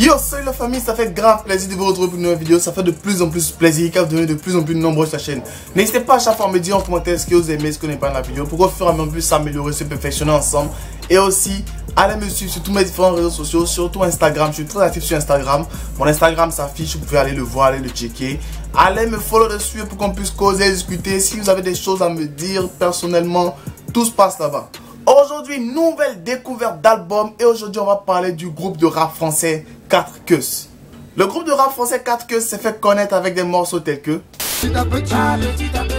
Yo, salut la famille, ça fait grave plaisir de vous retrouver pour une nouvelle vidéo. Ça fait de plus en plus plaisir car vous devenez de plus en plus nombreux sur la chaîne. N'hésitez pas à chaque fois à me dire en commentaire ce que vous aimez, ce que vous n'aimez pas dans la vidéo, pour qu'au fur et à mesure s'améliorer, se perfectionner ensemble. Et aussi, allez me suivre sur tous mes différents réseaux sociaux, surtout Instagram. Je suis très actif sur Instagram. Mon Instagram s'affiche, vous pouvez aller le voir, aller le checker. Allez me follow dessus pour qu'on puisse causer, discuter. Si vous avez des choses à me dire personnellement, tout se passe là-bas. Aujourd'hui, nouvelle découverte d'album et aujourd'hui on va parler du groupe de rap français 4 Queues. Le groupe de rap français 4 Queues s'est fait connaître avec des morceaux tels que Petit à petit,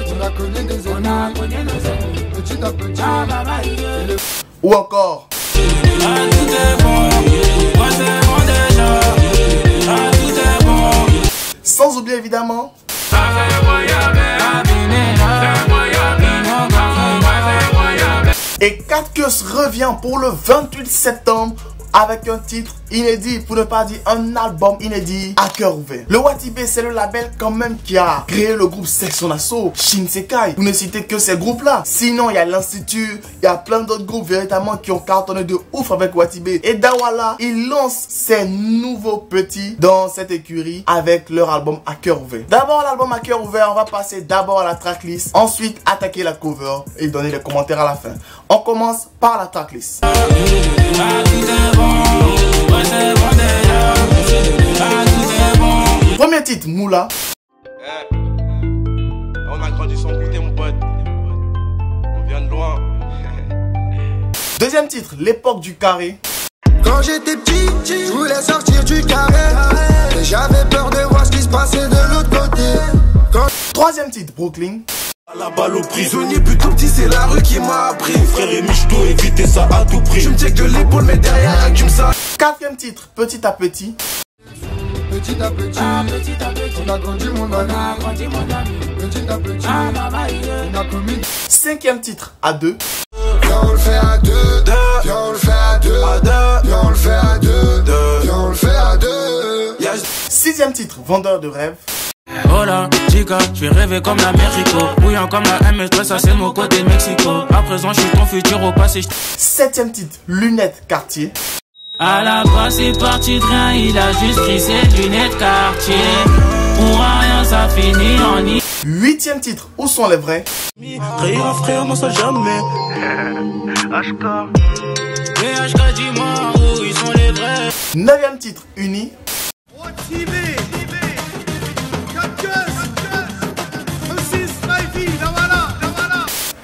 on a connu des petit à petit, ou encore sans oublier évidemment et 4 Queues revient pour le 28 septembre avec un titre inédit, pour ne pas dire un album inédit à cœur ouvert. Le Watibé, c'est le label quand même qui a créé le groupe Section d'Assaut, Shinsekai, pour ne citer que ces groupes-là. Sinon, il y a l'Institut, il y a plein d'autres groupes véritablement qui ont cartonné de ouf avec Watibé. Et Dawala, il lance ses nouveaux petits dans cette écurie avec leur album à cœur ouvert. D'abord l'album à cœur ouvert, on va passer d'abord à la tracklist, ensuite attaquer la cover et donner les commentaires à la fin. On commence par la tracklist. Premier titre, Moula. On a grandi sans goûter, mon pote. On vient de loin. Deuxième titre, L'époque du carré. Quand j'étais petit, je voulais sortir du carré. Et j'avais peur de voir ce qui se passait de l'autre côté. Troisième titre, Brooklyn. La balle aux prisonniers, plutôt petit, c'est la rue qui m'a appris. Frère et michto, éviter ça à tout prix. Je me check de l'épaule, mais derrière, tu me ça. Quatrième titre, Petit à petit. Petit à petit, on a grandi mon ami. Petit à petit, on a commis. Cinquième titre, à deux. Viens on le fait à deux, viens on le fait à deux, viens on le fait à deux, viens on le fait à deux. Sixième titre, Vendeur de rêves. Hola, chica, je vais rêver comme l'Américo. Bouillant comme la MS, ça c'est mon côté Mexico. À présent, je suis ton futur au passé. Septième titre, Lunettes Cartier. À la base, c'est parti de rien, il a juste pris ses lunettes Cartier. Pour rien, ça finit en i. Huitième titre, Où sont les vrais? Frère, frère, moi ça jamais. HK. Mais HK, dis-moi où ils sont les vrais. Neuvième titre, Uni.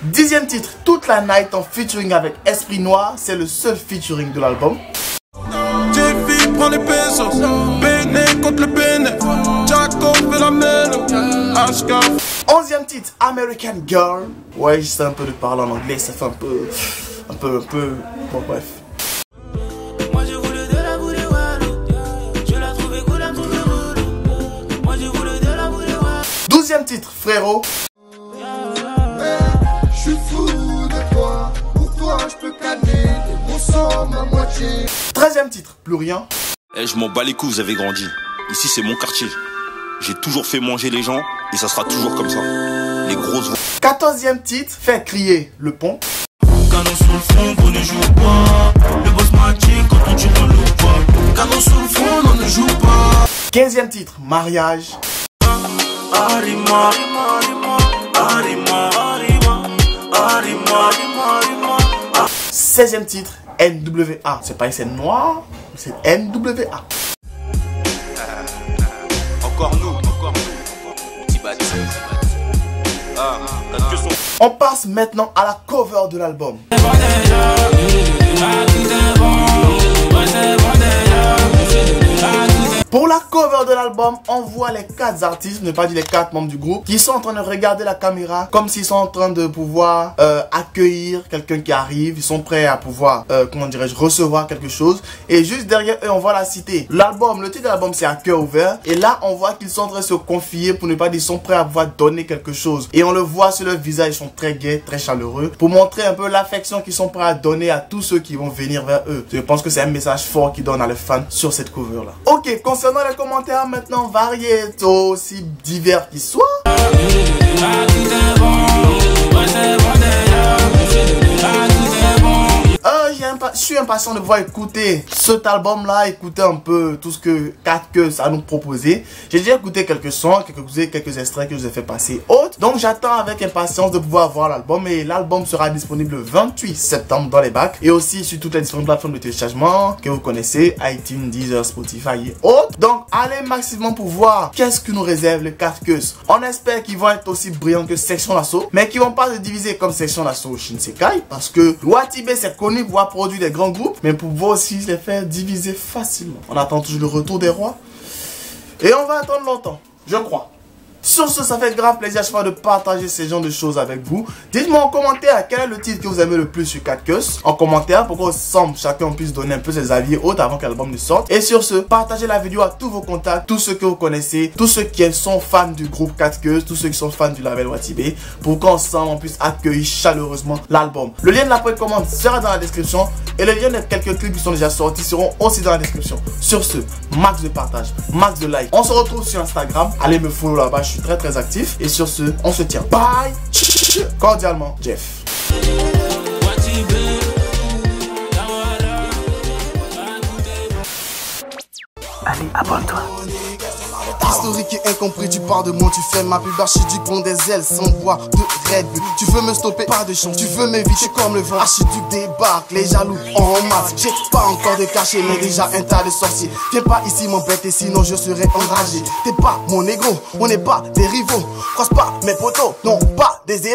Dixième titre, Toute la night en featuring avec Esprit Noir. C'est le seul featuring de l'album. Jeffy prend les pesos. Béné contre le Béné. Jacob fait la mène. HK. Onzième titre, American Girl. Ouais, j'essaie un peu de parler en anglais, ça fait un peu. Bon, bref. Moi je voulais de la boule je la trouvais cool, la trouvais relou. Moi je voulais de la boule Douzième titre, Frérot. Je suis fou de toi, pour toi je peux calmer mon sang, ma moitié. 13e titre, Plus rien. Eh, je m'en bats les couilles, vous avez grandi. Ici, c'est mon quartier. J'ai toujours fait manger les gens et ça sera toujours comme ça. Les grosses. 14e titre, Fait crier le pont. Canon sous le front, on ne joue pas. Le boss m'a dit quand on tire dans le pas. Canon sous le front, on ne joue pas. 15e titre, Mariage. Arima, Arima, Arima, Arima, Arima. 16e titre, NWA. C'est pas SN noir, c'est NWA. Encore nous. On passe maintenant à la cover de l'album. Pour la cover de l'album, on voit les 4 artistes, ne pas dire les 4 membres du groupe, qui sont en train de regarder la caméra comme s'ils sont en train de pouvoir accueillir quelqu'un qui arrive. Ils sont prêts à pouvoir, comment dirais-je, recevoir quelque chose. Et juste derrière eux, on voit la cité. L'album, le titre de l'album, c'est À cœur ouvert. Et là, on voit qu'ils sont en train de se confier, pour ne pas dire, ils sont prêts à pouvoir donner quelque chose. Et on le voit sur leur visage, ils sont très gais, très chaleureux, pour montrer un peu l'affection qu'ils sont prêts à donner à tous ceux qui vont venir vers eux. Je pense que c'est un message fort qu'ils donnent à les fans sur cette cover-là. Ok, concernant les commentaires maintenant variés, aussi divers qu'ils soient. Je suis un impatient de pouvoir écouter cet album-là, écouter un peu tout ce que 4keus a nous proposé. J'ai déjà écouté quelques sons, quelques extraits que je vous ai fait passer autres. Donc j'attends avec impatience de pouvoir voir l'album et l'album sera disponible le 28 septembre dans les bacs et aussi sur toutes les différentes plateformes de téléchargement que vous connaissez, iTunes, Deezer, Spotify et autres. Donc allez maximum pour voir qu'est-ce que nous réserve les 4keus. On espère qu'ils vont être aussi brillants que Section d'Assaut, mais qu'ils vont pas se diviser comme Section d'Assaut Shinsekai, parce que Watibé c'est connu pour avoir produit des grands groupes, mais pour pouvoir aussi les faire diviser facilement. On attend toujours le retour des rois et on va attendre longtemps, je crois. Sur ce, ça fait grave plaisir à chaque fois de partager ces genres de choses avec vous. Dites-moi en commentaire quel est le titre que vous aimez le plus sur 4keus. En commentaire pour qu'ensemble chacun puisse donner un peu ses avis autres avant que l'album ne sorte. Et sur ce, partagez la vidéo à tous vos contacts, tous ceux que vous connaissez, tous ceux qui sont fans du groupe 4keus, tous ceux qui sont fans du label Watibé, pour qu'ensemble on puisse accueillir chaleureusement l'album. Le lien de la précommande sera dans la description et le lien de quelques clips qui sont déjà sortis seront aussi dans la description. Sur ce, max de partage, max de like. On se retrouve sur Instagram. Allez me follow là-bas. Je suis très actif et sur ce on se tient. Bye. Cordialement Jeff. Allez, abonne-toi. Historique et incompris, tu parles de moi, tu fais ma pub archiduc, bon des ailes sans voix de Red Bull. Tu veux me stopper, pas de chance, tu veux m'éviter comme le vent. Archiduc débarque, les jaloux en masse. J'ai pas encore de cachet, mais déjà un tas de sorciers. Viens pas ici m'embêter, sinon je serai enragé. T'es pas mon négro, on n'est pas des rivaux. Croise pas mes potos, non pas des